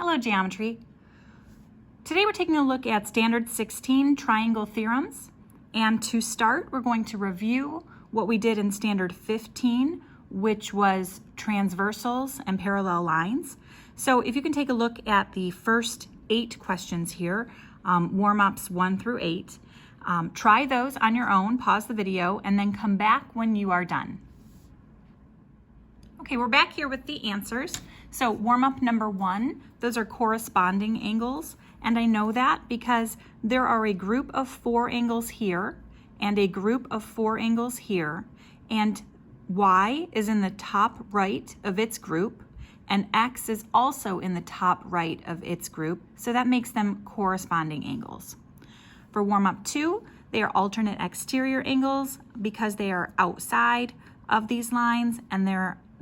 Hello, geometry. Today we're taking a look at Standard 16 triangle theorems. And to start, we're going to review what we did in Standard 15, which was transversals and parallel lines. So if you can take a look at the first 8 questions here, warm-ups 1 through 8, try those on your own, pause the video, and then come back when you are done. Okay, we're back here with the answers. So warm-up number 1, those are corresponding angles. And I know that because there are a group of 4 angles here and a group of 4 angles here. And Y is in the top right of its group and X is also in the top right of its group. So that makes them corresponding angles. For warm-up 2, they are alternate exterior angles because they are outside of these lines and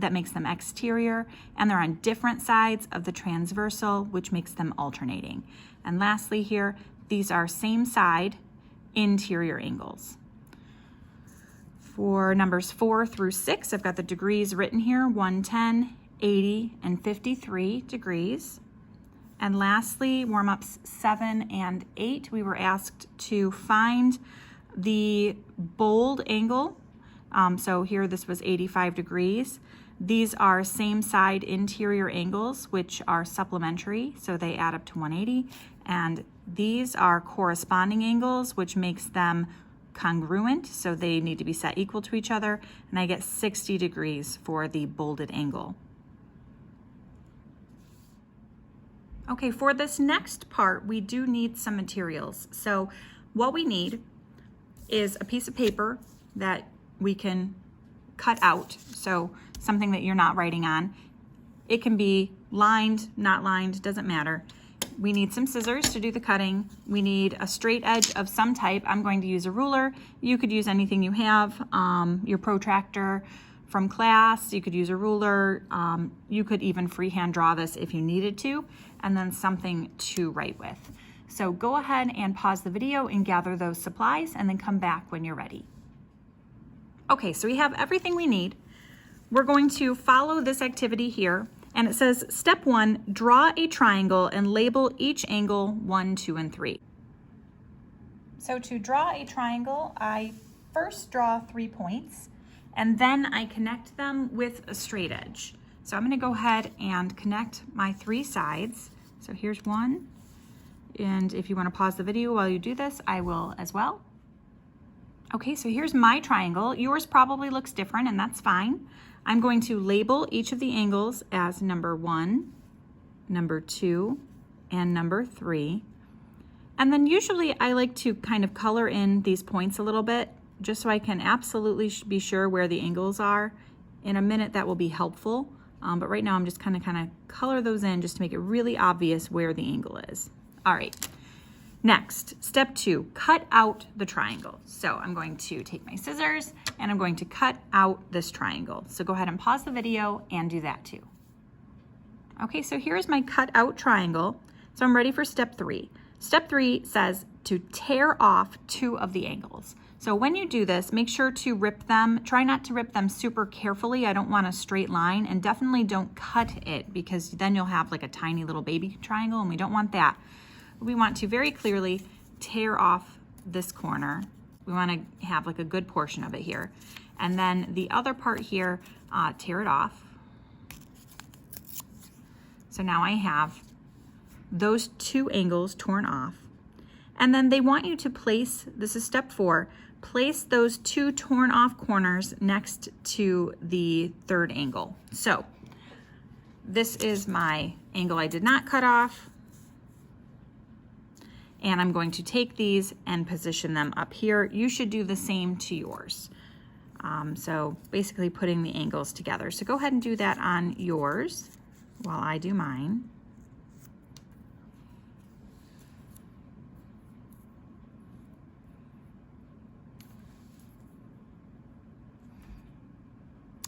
that makes them exterior, and they're on different sides of the transversal, which makes them alternating. And lastly here, these are same side interior angles. For numbers 4 through 6, I've got the degrees written here, 110, 80, and 53 degrees. And lastly, warm-ups 7 and 8, we were asked to find the bold angle. So here this was 85 degrees. These are same side interior angles, which are supplementary, so they add up to 180. And these are corresponding angles, which makes them congruent, so they need to be set equal to each other. And I get 60 degrees for the bolded angle. Okay, for this next part, we do need some materials. So what we need is a piece of paper that we can cut out, so something that you're not writing on. It can be lined, not lined, doesn't matter. We need some scissors to do the cutting. We need a straight edge of some type. I'm going to use a ruler. You could use anything you have, your protractor from class. You could use a ruler. You could even freehand draw this if you needed to, and then something to write with. So go ahead and pause the video and gather those supplies and then come back when you're ready. Okay, so we have everything we need. We're going to follow this activity here, and it says, step 1, draw a triangle and label each angle 1, 2, and 3. So to draw a triangle, I first draw 3 points, and then I connect them with a straight edge. So I'm going to go ahead and connect my 3 sides. So here's one, and if you want to pause the video while you do this, I will as well. Okay, so here's my triangle. Yours probably looks different, and that's fine. I'm going to label each of the angles as number 1, number 2, and number 3. And then usually I like to kind of color in these points a little bit, just so I can absolutely be sure where the angles are. In a minute that will be helpful, but right now I'm just kind of color those in just to make it really obvious where the angle is. All right. Next, step 2, cut out the triangle. So I'm going to take my scissors and I'm going to cut out this triangle. So go ahead and pause the video and do that too. Okay, so here's my cut out triangle. So I'm ready for step 3. Step 3 says to tear off 2 of the angles. So when you do this, make sure to rip them. Try not to rip them super carefully. I don't want a straight line, and definitely don't cut it because then you'll have like a tiny little baby triangle and we don't want that. We want to very clearly tear off this corner. We want to have like a good portion of it here. And then the other part here, tear it off. So now I have those 2 angles torn off. And then they want you to place, this is step 4, place those 2 torn off corners next to the 3rd angle. So this is my angle I did not cut off. And I'm going to take these and position them up here. You should do the same to yours. So basically putting the angles together. So go ahead and do that on yours while I do mine.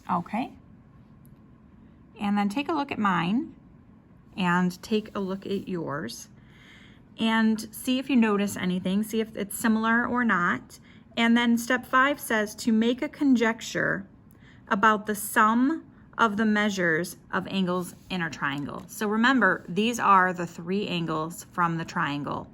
Okay. And then take a look at mine and take a look at yours. And see if you notice anything, see if it's similar or not. And then step 5 says to make a conjecture about the sum of the measures of angles in a triangle. So remember, these are the 3 angles from the triangle.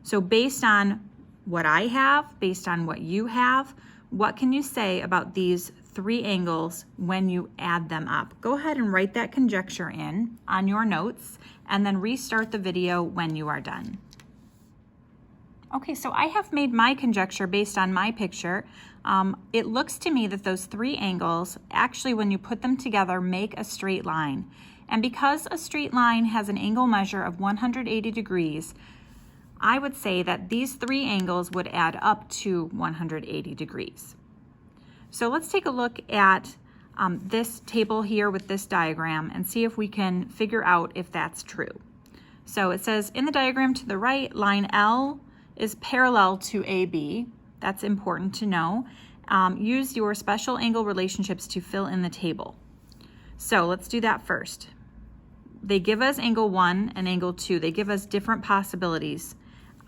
So based on what I have, based on what you have, what can you say about these 3 angles when you add them up? Go ahead and write that conjecture in on your notes and then restart the video when you are done. Okay, so I have made my conjecture based on my picture. It looks to me that those 3 angles, actually when you put them together, make a straight line. And because a straight line has an angle measure of 180 degrees, I would say that these 3 angles would add up to 180 degrees. So let's take a look at this table here with this diagram and see if we can figure out if that's true. So it says in the diagram to the right, line L is parallel to AB. That's important to know. Use your special angle relationships to fill in the table. So let's do that first. They give us angle 1 and angle 2. They give us different possibilities.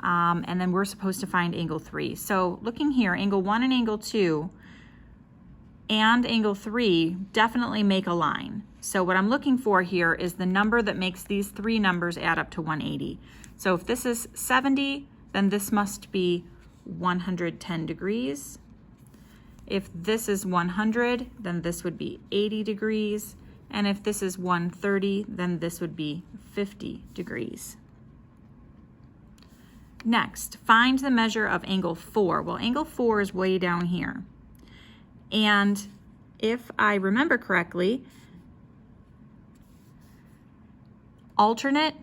And then we're supposed to find angle 3. So looking here, angle 1 and angle 2 and angle 3 definitely make a line. So what I'm looking for here is the number that makes these 3 numbers add up to 180. So if this is 70, then this must be 110 degrees. If this is 100, then this would be 80 degrees. And if this is 130, then this would be 50 degrees. Next, find the measure of angle 4. Well, angle 4 is way down here. And if I remember correctly, alternate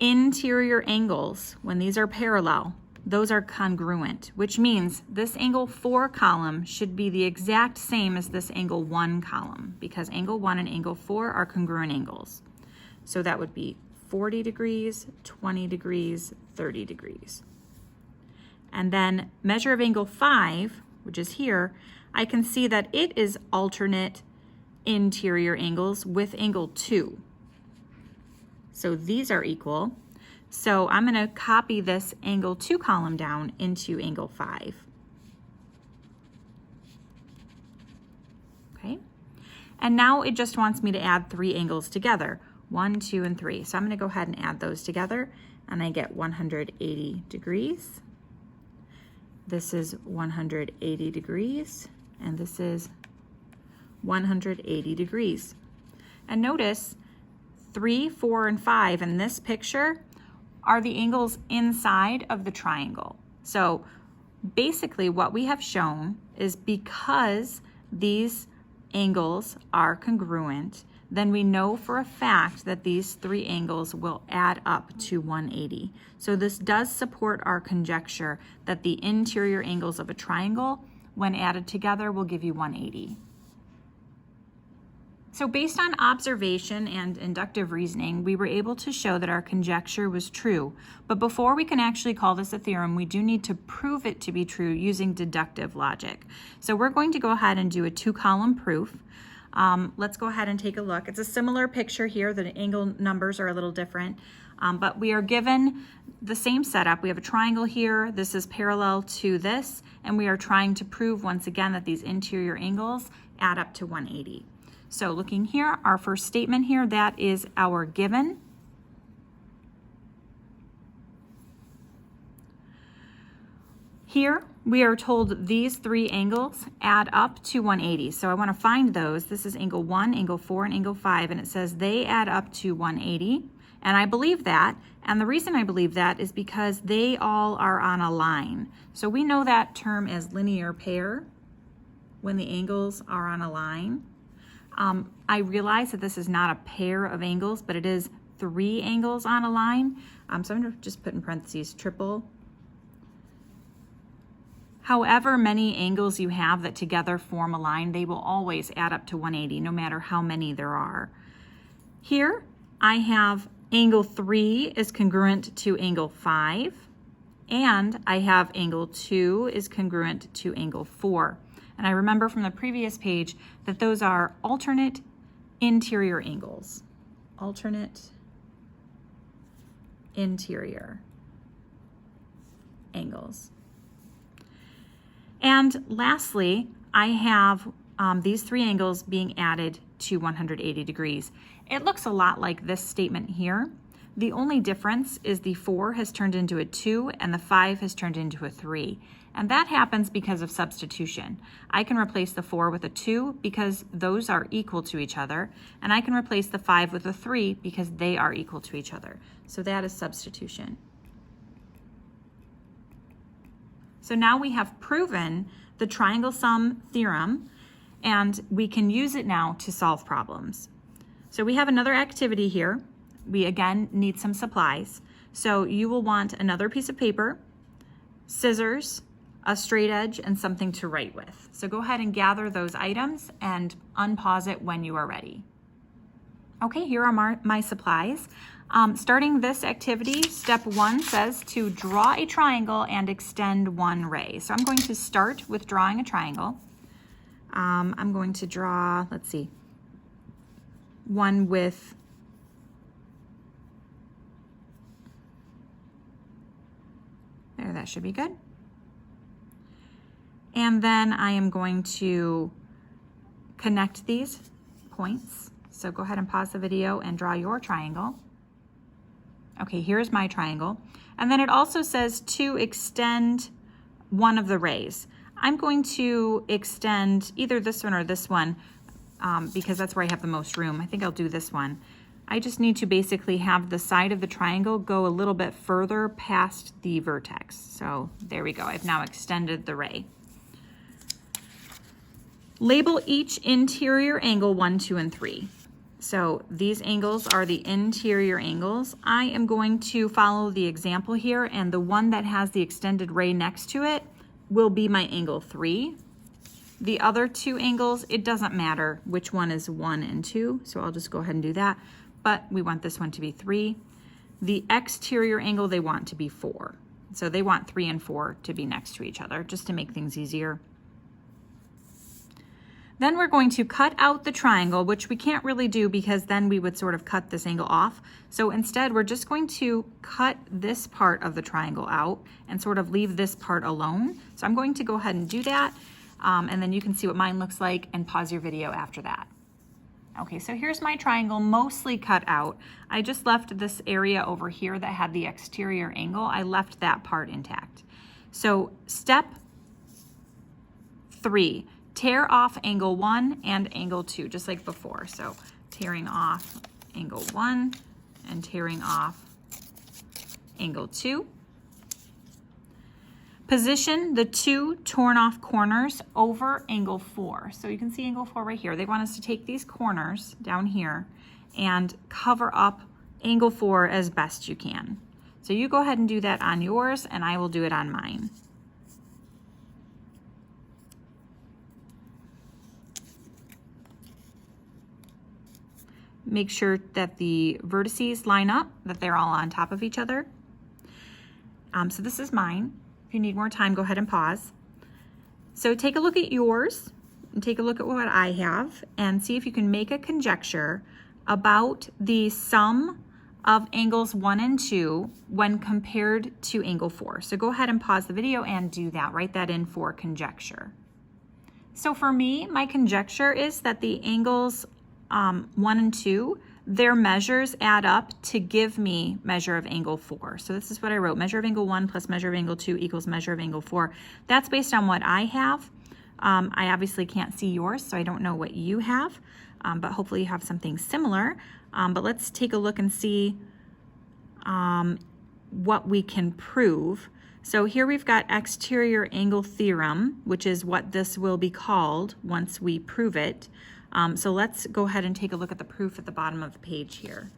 interior angles, when these are parallel, those are congruent, which means this angle 4 column should be the exact same as this angle 1 column, because angle 1 and angle 4 are congruent angles. So that would be 40 degrees, 20 degrees, 30 degrees. And then measure of angle 5, which is here, I can see that it is alternate interior angles with angle 2. So these are equal. So I'm going to copy this angle 2 column down into angle 5. Okay. And now it just wants me to add 3 angles together, 1, 2, and 3. So I'm going to go ahead and add those together, and I get 180 degrees. This is 180 degrees, and this is 180 degrees. And notice 3, 4, and 5 in this picture are the angles inside of the triangle. So basically what we have shown is because these angles are congruent, then we know for a fact that these 3 angles will add up to 180. So this does support our conjecture that the interior angles of a triangle, when added together, will give you 180. So based on observation and inductive reasoning, we were able to show that our conjecture was true. But before we can actually call this a theorem, we do need to prove it to be true using deductive logic. So we're going to go ahead and do a 2-column proof. Let's go ahead and take a look. It's a similar picture here. The angle numbers are a little different, but we are given the same setup. We have a triangle here. This is parallel to this, and we are trying to prove once again that these interior angles add up to 180. So looking here, our first statement here, that is our given. Here, we are told these 3 angles add up to 180. So I want to find those. This is angle 1, angle 4, and angle 5, and it says they add up to 180. And I believe that, and the reason I believe that is because they all are on a line. So we know that term as linear pair when the angles are on a line. I realize that this is not a pair of angles, but it is 3 angles on a line. So I'm going to just put in parentheses triple. However many angles you have that together form a line, they will always add up to 180, no matter how many there are. Here, I have angle 3 is congruent to angle 5, and I have angle 2 is congruent to angle 4. And I remember from the previous page that those are alternate interior angles. Alternate interior angles. And lastly, I have these three angles being added to 180 degrees. It looks a lot like this statement here. The only difference is the 4 has turned into a 2 and the 5 has turned into a 3. And that happens because of substitution. I can replace the 4 with a 2 because those are equal to each other, and I can replace the 5 with a 3 because they are equal to each other. So that is substitution. So now we have proven the triangle sum theorem, and we can use it now to solve problems. So we have another activity here. We again need some supplies. So you will want another piece of paper, scissors, a straight edge, and something to write with. So go ahead and gather those items and unpause it when you are ready. Okay, here are my supplies. Starting this activity, step 1 says to draw a triangle and extend one ray. So I'm going to start with drawing a triangle. I'm going to draw, let's see, one with there, that should be good. And then I am going to connect these points. So go ahead and pause the video and draw your triangle. Okay, here's my triangle. And then it also says to extend one of the rays. I'm going to extend either this one or this one because that's where I have the most room. I think I'll do this one. I just need to basically have the side of the triangle go a little bit further past the vertex. So there we go. I've now extended the ray. Label each interior angle 1, 2, and 3. So these angles are the interior angles. I am going to follow the example here, and the one that has the extended ray next to it will be my angle 3. The other two angles, it doesn't matter which one is 1 and 2, so I'll just go ahead and do that. But we want this one to be 3. The exterior angle they want to be 4. So they want 3 and 4 to be next to each other, just to make things easier. Then we're going to cut out the triangle, which we can't really do because then we would sort of cut this angle off. So instead, we're just going to cut this part of the triangle out and sort of leave this part alone. So I'm going to go ahead and do that, and then you can see what mine looks like and pause your video after that. Okay, so here's my triangle mostly cut out. I just left this area over here that had the exterior angle. I left that part intact. So step 3. Tear off angle 1 and angle 2, just like before. So tearing off angle 1 and tearing off angle 2. Position the 2 torn off corners over angle 4. So you can see angle 4 right here. They want us to take these corners down here and cover up angle 4 as best you can. So you go ahead and do that on yours, and I will do it on mine. Make sure that the vertices line up, that they're all on top of each other. So this is mine. If you need more time, go ahead and pause. So take a look at yours and take a look at what I have and see if you can make a conjecture about the sum of angles 1 and 2 when compared to angle 4. So go ahead and pause the video and do that. Write that in for conjecture. So for me, my conjecture is that the angles 1 and 2, their measures add up to give me measure of angle 4. So this is what I wrote. Measure of angle 1 plus measure of angle 2 equals measure of angle 4. That's based on what I have. I obviously can't see yours, so I don't know what you have, but hopefully you have something similar. But let's take a look and see what we can prove. So here we've got exterior angle theorem, which is what this will be called once we prove it. So let's go ahead and take a look at the proof at the bottom of the page here.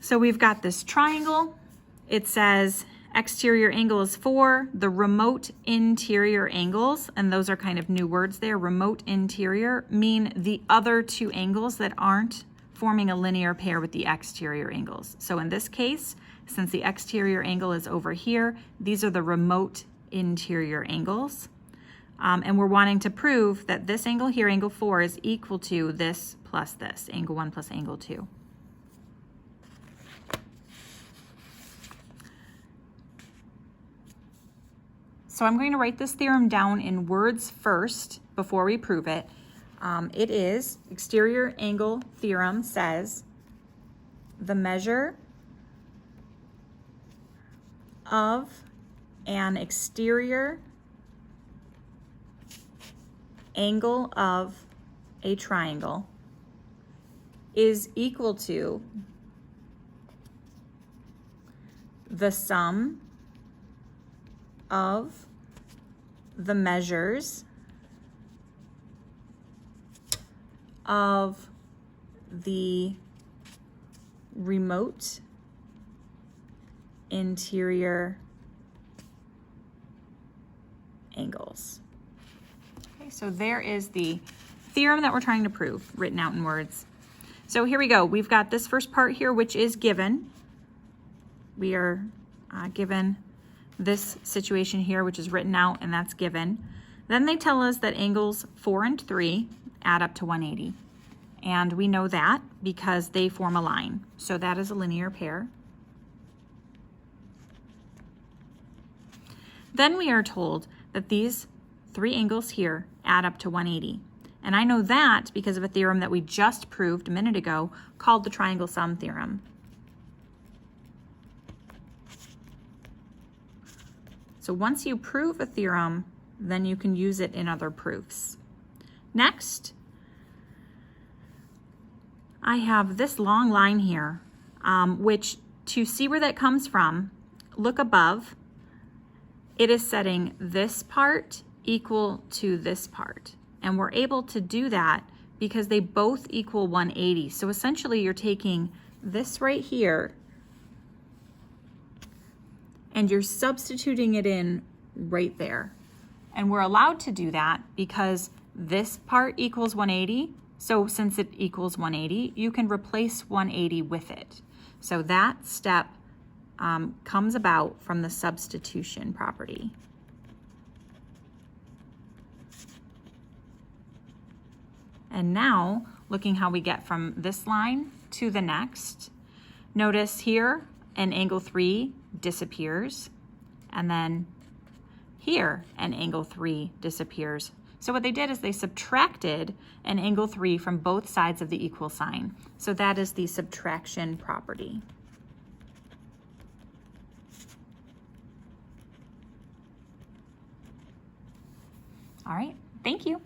So we've got this triangle. It says exterior angle is 4, the remote interior angles, and those are kind of new words there, remote interior, mean the other two angles that aren't forming a linear pair with the exterior angles. So in this case, since the exterior angle is over here, these are the remote interior angles. And we're wanting to prove that this angle here, angle 4, is equal to this plus this, angle 1 plus angle 2. So I'm going to write this theorem down in words first before we prove it. It is, exterior angle theorem says, the measure of an exterior angle of a triangle is equal to the sum of the measures of the remote interior angles. Okay, so there is the theorem that we're trying to prove, written out in words. So here we go. We've got this first part here, which is given. We are given this situation here, which is written out, and that's given. Then they tell us that angles 4 and 3 add up to 180. And we know that because they form a line. So that is a linear pair. Then we are told that these 3 angles here add up to 180. And I know that because of a theorem that we just proved a minute ago called the triangle sum theorem. So once you prove a theorem, then you can use it in other proofs. Next, I have this long line here, which to see where that comes from, look above. It is setting this part equal to this part. And we're able to do that because they both equal 180. So essentially you're taking this right here and you're substituting it in right there. And we're allowed to do that because this part equals 180. So since it equals 180, you can replace 180 with it. So that step comes about from the substitution property. And now, looking how we get from this line to the next, notice here an angle 3 disappears, and then here an angle 3 disappears. So what they did is they subtracted an angle 3 from both sides of the equal sign. So that is the subtraction property. All right, thank you.